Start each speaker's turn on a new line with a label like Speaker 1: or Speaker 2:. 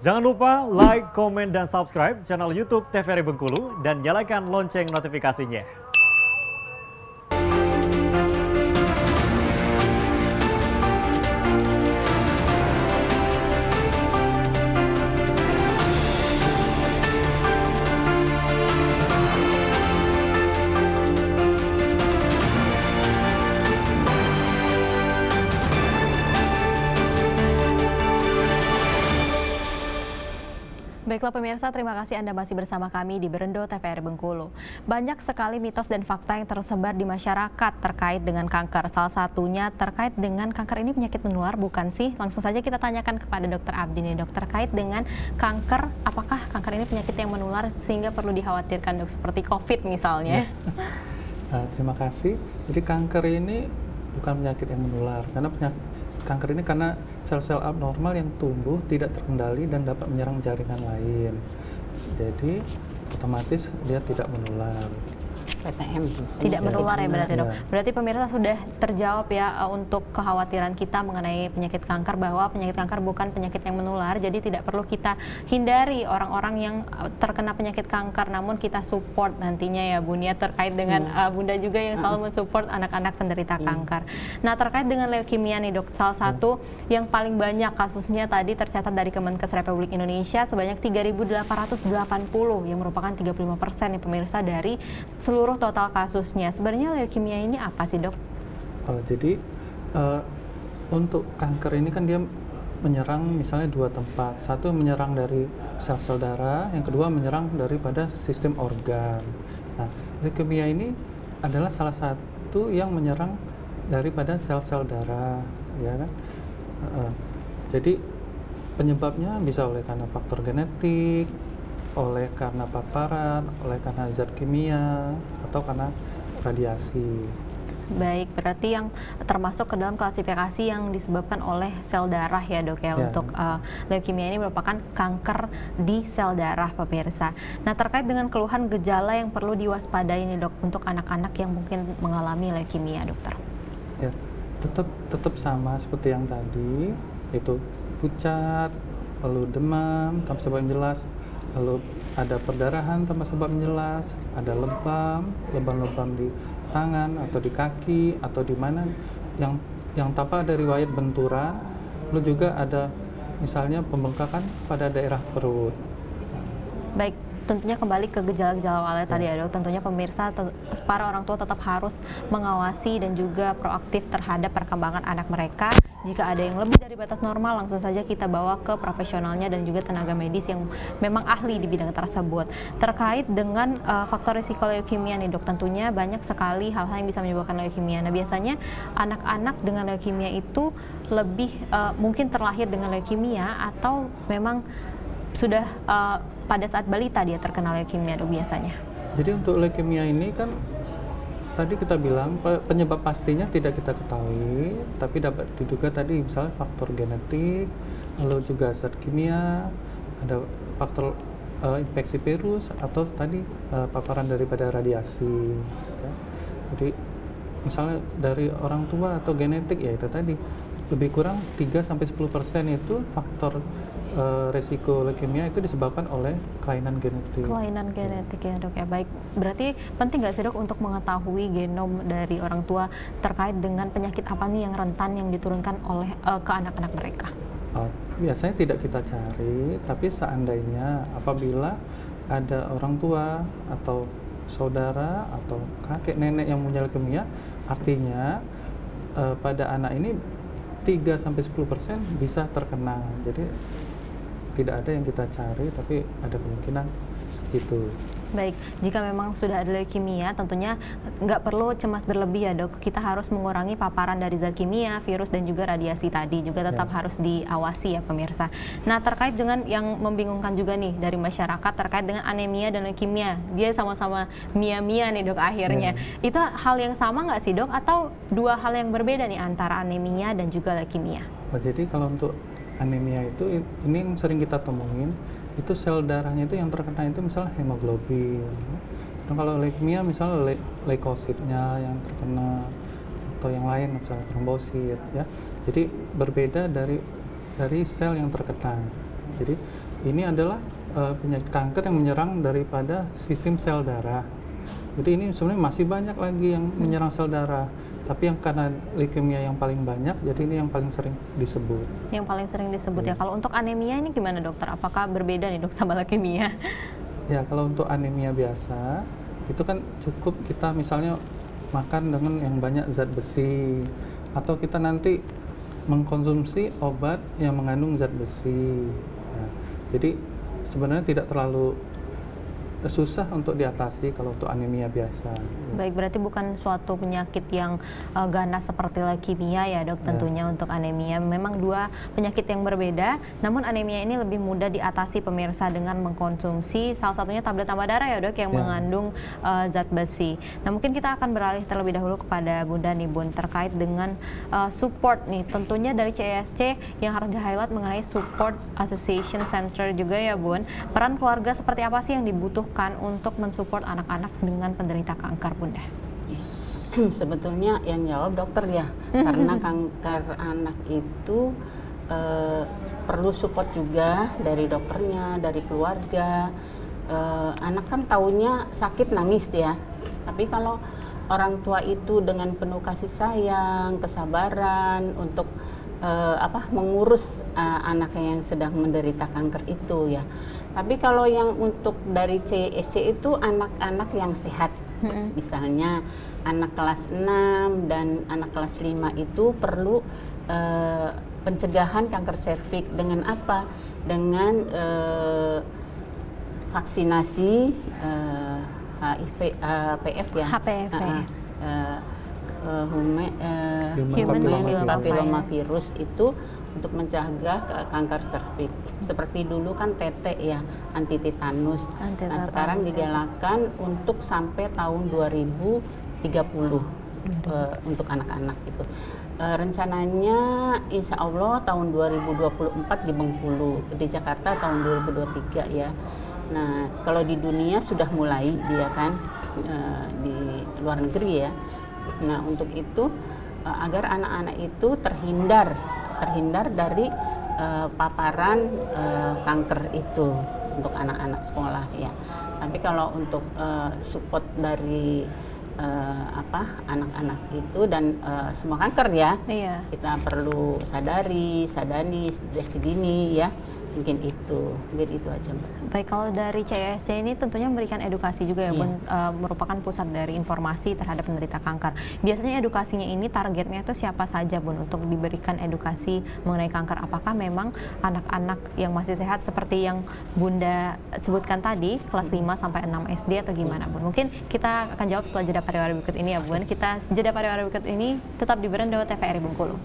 Speaker 1: Jangan lupa like, komen, dan subscribe channel YouTube TVRI Bengkulu dan nyalakan lonceng notifikasinya.
Speaker 2: Baiklah pemirsa, terima kasih Anda masih bersama kami di Berendo TVRI Bengkulu. Banyak sekali mitos dan fakta yang tersebar di masyarakat terkait dengan kanker. Salah satunya terkait dengan kanker ini penyakit menular, bukan sih? Langsung saja kita tanyakan kepada Dokter Abdi nih, Dok, terkait dengan kanker. Apakah kanker ini penyakit yang menular sehingga perlu dikhawatirkan, Dok, seperti COVID misalnya?
Speaker 3: Terima kasih. Jadi kanker ini bukan penyakit yang menular, karena kanker ini karena sel-sel abnormal yang tumbuh tidak terkendali dan dapat menyerang jaringan lain. Jadi otomatis dia tidak menular.
Speaker 4: PTM
Speaker 2: Tidak menular ya berarti, Dok.
Speaker 3: Ya.
Speaker 2: Berarti pemirsa sudah terjawab ya untuk kekhawatiran kita mengenai penyakit kanker, bahwa penyakit kanker bukan penyakit yang menular, jadi tidak perlu kita hindari orang-orang yang terkena penyakit kanker, namun kita support nantinya ya Bunda, terkait dengan Bunda juga yang selalu mensupport anak-anak penderita kanker. Nah, terkait dengan leukemia nih, Dok, salah satu yang paling banyak kasusnya tadi tercatat dari Kemenkes Republik Indonesia sebanyak 3.880 yang merupakan 35% ya pemirsa dari seluruh total kasusnya. Sebenarnya leukemia ini apa sih, Dok?
Speaker 3: Jadi untuk kanker ini kan dia menyerang misalnya dua tempat. Satu menyerang dari sel-sel darah, yang kedua menyerang daripada sistem organ. Nah, leukemia ini adalah salah satu yang menyerang daripada sel-sel darah, ya kan? Jadi penyebabnya bisa oleh karena faktor genetik, oleh karena paparan, oleh karena zat kimia, atau karena radiasi.
Speaker 2: Baik, berarti yang termasuk ke dalam klasifikasi yang disebabkan oleh sel darah ya, Dok ya, untuk leukemia ini merupakan kanker di sel darah pemirsa. Nah, terkait dengan keluhan gejala yang perlu diwaspadai nih, Dok, untuk anak-anak yang mungkin mengalami leukemia, Dokter.
Speaker 3: Ya, tetap sama seperti yang tadi, itu pucat, lalu demam tanpa sebab yang jelas, lalu ada perdarahan tanpa sebab yang jelas, ada lebam-lebam di tangan atau di kaki atau di mana yang tanpa ada riwayat benturan, lalu juga ada misalnya pembengkakan pada daerah perut.
Speaker 2: Baik, tentunya kembali ke gejala-gejala awalnya tadi ya, Dok. Tentunya pemirsa, para orang tua tetap harus mengawasi dan juga proaktif terhadap perkembangan anak mereka. Jika ada yang lebih dari batas normal, langsung saja kita bawa ke profesionalnya dan juga tenaga medis yang memang ahli di bidang tersebut. Terkait dengan faktor risiko leukemia nih, Dok, tentunya banyak sekali hal-hal yang bisa menyebabkan leukemia. Nah, biasanya anak-anak dengan leukemia itu lebih mungkin terlahir dengan leukemia atau memang sudah pada saat balita dia terkena leukemia, Dok, biasanya.
Speaker 3: Jadi untuk leukemia ini kan tadi kita bilang penyebab pastinya tidak kita ketahui, tapi dapat diduga tadi misalnya faktor genetik, lalu juga zat kimia, ada faktor infeksi virus atau tadi paparan daripada radiasi. Ya. Jadi misalnya dari orang tua atau genetik, ya itu tadi lebih kurang 3-10% itu faktor resiko leukemia itu disebabkan oleh kelainan genetik.
Speaker 2: Kelainan genetik ya, Dok ya. Baik, berarti penting nggak sih, Dok, untuk mengetahui genom dari orang tua terkait dengan penyakit apa nih yang rentan yang diturunkan oleh ke anak-anak mereka?
Speaker 3: Biasanya tidak kita cari, tapi seandainya apabila ada orang tua atau saudara atau kakek nenek yang punya leukemia, artinya pada anak ini 3-10% bisa terkena. Jadi tidak ada yang kita cari, tapi ada kemungkinan segitu.
Speaker 2: Baik, jika memang sudah ada leukemia, tentunya nggak perlu cemas berlebih ya, Dok. Kita harus mengurangi paparan dari zat kimia, virus, dan juga radiasi tadi. Juga tetap harus diawasi ya pemirsa. Nah, terkait dengan yang membingungkan juga nih dari masyarakat terkait dengan anemia dan leukemia. Dia sama-sama mia-mia nih, Dok, akhirnya. Itu hal yang sama nggak sih, Dok? Atau dua hal yang berbeda nih antara anemia dan juga leukemia?
Speaker 3: Jadi kalau untuk anemia itu, ini yang sering kita temuin, itu sel darahnya itu yang terkena itu misalnya hemoglobin. Dan kalau leukemia misalnya leukositnya yang terkena, atau yang lain misalnya trombosit, ya. Jadi berbeda dari sel yang terkena. Jadi ini adalah penyakit kanker yang menyerang daripada sistem sel darah. Jadi ini sebenarnya masih banyak lagi yang menyerang sel darah. Tapi yang karena leukemia yang paling banyak, jadi ini yang paling sering disebut.
Speaker 2: Yang paling sering disebut ya. Kalau untuk anemia ini gimana dokter? Apakah berbeda nih dok sama leukemia?
Speaker 3: Ya, kalau untuk anemia biasa, itu kan cukup kita misalnya makan dengan yang banyak zat besi, atau kita nanti mengkonsumsi obat yang mengandung zat besi. Ya, jadi sebenarnya tidak terlalu susah untuk diatasi kalau untuk anemia biasa.
Speaker 2: Baik, berarti bukan suatu penyakit yang ganas seperti leukemia ya dok, tentunya untuk anemia. Memang dua penyakit yang berbeda, namun anemia ini lebih mudah diatasi pemirsa dengan mengkonsumsi salah satunya tablet tambah darah ya dok, yang mengandung zat besi. Nah mungkin kita akan beralih terlebih dahulu kepada Bunda nih Bun, terkait dengan support nih, tentunya dari CESC yang harus di-highlight mengenai support association center juga ya Bun. Peran keluarga seperti apa sih yang dibutuhkan untuk mensupport anak-anak dengan penderita kanker Bunda?
Speaker 4: Sebetulnya yang jawab dokter ya, karena kanker anak itu perlu support juga dari dokternya, dari keluarga. Anak kan taunya sakit nangis ya, tapi kalau orang tua itu dengan penuh kasih sayang, kesabaran untuk mengurus anaknya yang sedang menderita kanker itu ya. Tapi kalau yang untuk dari CESC itu anak-anak yang sehat. Misalnya anak kelas 6 dan anak kelas 5 itu perlu pencegahan kanker serviks dengan apa? Dengan vaksinasi HIV, HPV ya.
Speaker 2: HPV.
Speaker 4: Human papillomavirus itu untuk mencegah kanker serviks. Seperti dulu kan TT ya, anti tetanus. Nah, sekarang digalakan untuk sampai tahun 2030 untuk anak-anak itu. Rencananya insya Allah tahun 2024 di Bengkulu, di Jakarta tahun 2023 ya. Nah, kalau di dunia sudah mulai dia kan di luar negeri ya. Nah, untuk itu agar anak-anak itu terhindar dari paparan kanker itu untuk anak-anak sekolah ya. Tapi kalau untuk support dari anak-anak itu dan semua kanker ya, kita perlu sadani deteksi dini ya. Mungkin itu aja Mbak.
Speaker 2: Baik, kalau dari CESC ini tentunya memberikan edukasi juga ya Bun, merupakan pusat dari informasi terhadap penderita kanker. Biasanya edukasinya ini targetnya itu siapa saja Bun untuk diberikan edukasi mengenai kanker? Apakah memang anak-anak yang masih sehat seperti yang Bunda sebutkan tadi, kelas 5 sampai 6 SD atau gimana Bun? Mungkin kita akan jawab setelah jeda pariwara berikut ini ya Bun. Kita jeda pariwara berikut ini tetap di Beranda TVRI Bengkulu.